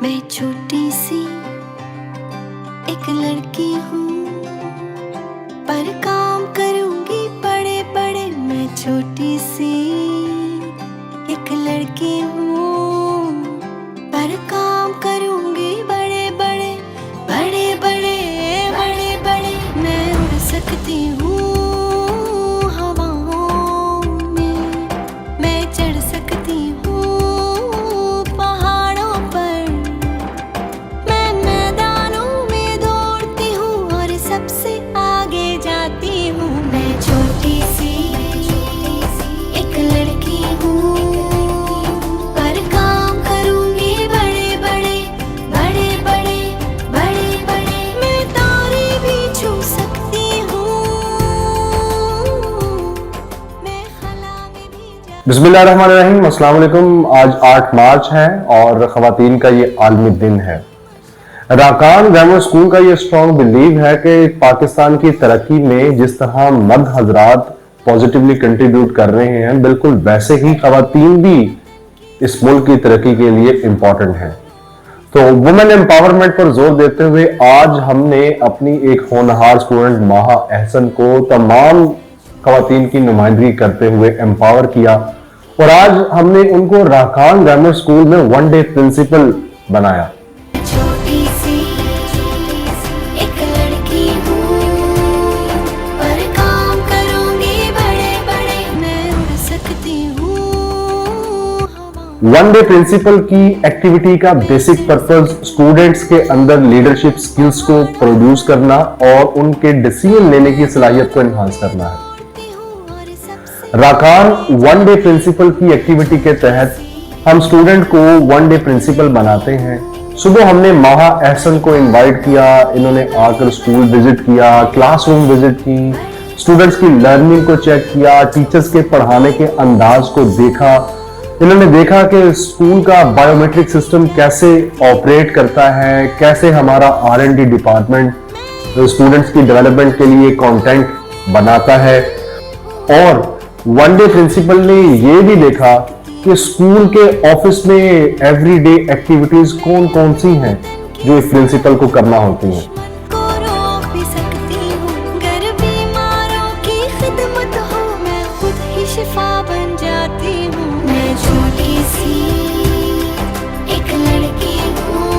मैं छोटी सी एक लड़की हूँ, पर काम करूँगी बड़े बड़े। मैं छोटी सी एक लड़की हूँ, पर काम करूँगी बड़े बड़े बड़े बड़े बड़े बड़े। मैं उड़ सकती हूँ हवाओं में, मैं चढ़ सकती हूँ पहाड़ों पर, मैं मैदानों में दौड़ती हूँ और सबसे आगे जाती हूँ। मैं छोटी सी एक लड़की हूँ, पर काम करूँगी बड़े बड़े बड़े बड़े बड़े बड़े। मैं तारे भी छू सकती हूँ, मैं खला में भी जा। बिस्मिल्लाहिर्रहमानिर्रहीम, अस्सलाम वालेकुम। आज 8 मार्च है और ख़वातीन का ये आलमी दिन है। राकान ग्रामर स्कूल का ये स्ट्रॉन्ग बिलीव है कि पाकिस्तान की तरक्की में जिस तरह मर्द हजरात पॉजिटिवली कंट्रीब्यूट कर रहे हैं, बिल्कुल वैसे ही ख़वातीन भी इस मुल्क की तरक्की के लिए इंपॉर्टेंट हैं। तो वुमेन एम्पावरमेंट पर जोर देते हुए आज हमने अपनी एक होनहार स्टूडेंट माहा अहसन को तमाम ख़वातीन की नुमाइंदगी करते हुए एम्पावर किया और आज हमने उनको राकान ग्रामर स्कूल में 1 डे प्रिंसिपल बनाया। छोटी सी एक लड़की हूँ, पर काम करूँगी बड़े बड़े। मैं उड़ सकती हूँ हवाओं। 1 डे प्रिंसिपल की एक्टिविटी का बेसिक पर्पस स्टूडेंट्स के अंदर लीडरशिप स्किल्स को प्रोड्यूस करना और उनके डिसीजन लेने की सलाहियत को एनहांस करना है। राकान 1 डे प्रिंसिपल की एक्टिविटी के तहत हम स्टूडेंट को 1 डे प्रिंसिपल बनाते हैं। सुबह हमने माहा अहसन को इनवाइट किया, इन्होंने आकर स्कूल विजिट किया, क्लासरूम विजिट की, स्टूडेंट्स की लर्निंग को चेक किया, टीचर्स के पढ़ाने के अंदाज को देखा। इन्होंने देखा कि स्कूल का बायोमेट्रिक सिस्टम कैसे ऑपरेट करता है, कैसे हमारा R&D डिपार्टमेंट स्टूडेंट्स की डेवलपमेंट के लिए कंटेंट बनाता है। और 1 डे प्रिंसिपल ने ये भी देखा कि स्कूल के ऑफिस में एवरीडे एक्टिविटीज कौन कौन सी हैं जो इस प्रिंसिपल को करना होती हैं। को रोक भी सकती हूँ, गर बीमारों की खिदमत हो, मैं खुद ही शिफा बन जाती हूँ। मैं छोटी सी एक लड़की हूँ,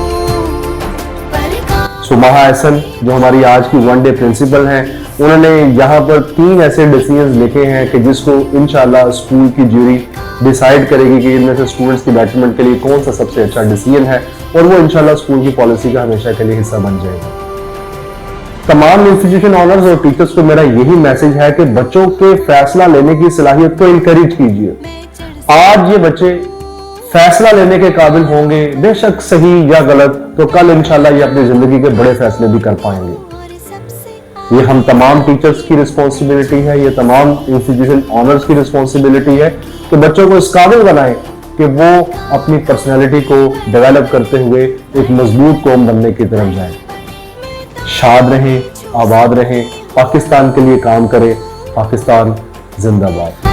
पर काम। सुमाहा अहसन जो हमारी आज की 1 डे प्रिंसिपल हैं, उन्होंने यहाँ पर 3 ऐसे डिसीजंस लिखे हैं कि जिसको इंशाल्लाह स्कूल की ज्यूरी डिसाइड करेगी कि इनमें से स्टूडेंट्स की बेटरमेंट के लिए कौन सा सबसे अच्छा डिसीजन है और वो इंशाल्लाह स्कूल की पॉलिसी का हमेशा के लिए हिस्सा बन जाएगा। तमाम इंस्टीट्यूशन ऑनर्स और टीचर्स को मेरा यही मैसेज है कि बच्चों के फैसला लेने की सलाहियत को इंकरेज कीजिए। आज ये बच्चे फैसला लेने के काबिल होंगे, बेशक सही या गलत, तो कल इंशाल्लाह ये अपनी जिंदगी के बड़े फैसले भी कर पाएंगे। ये हम तमाम टीचर्स की रिस्पॉन्सिबिलिटी है, ये तमाम इंस्टीट्यूशन ऑनर्स की रिस्पॉन्सिबिलिटी है कि बच्चों को इस काबिल बनाएं कि वो अपनी पर्सनैलिटी को डेवलप करते हुए एक मजबूत कौम बनने की तरफ जाएं। शाद रहें, आबाद रहें, पाकिस्तान के लिए काम करें। पाकिस्तान जिंदाबाद।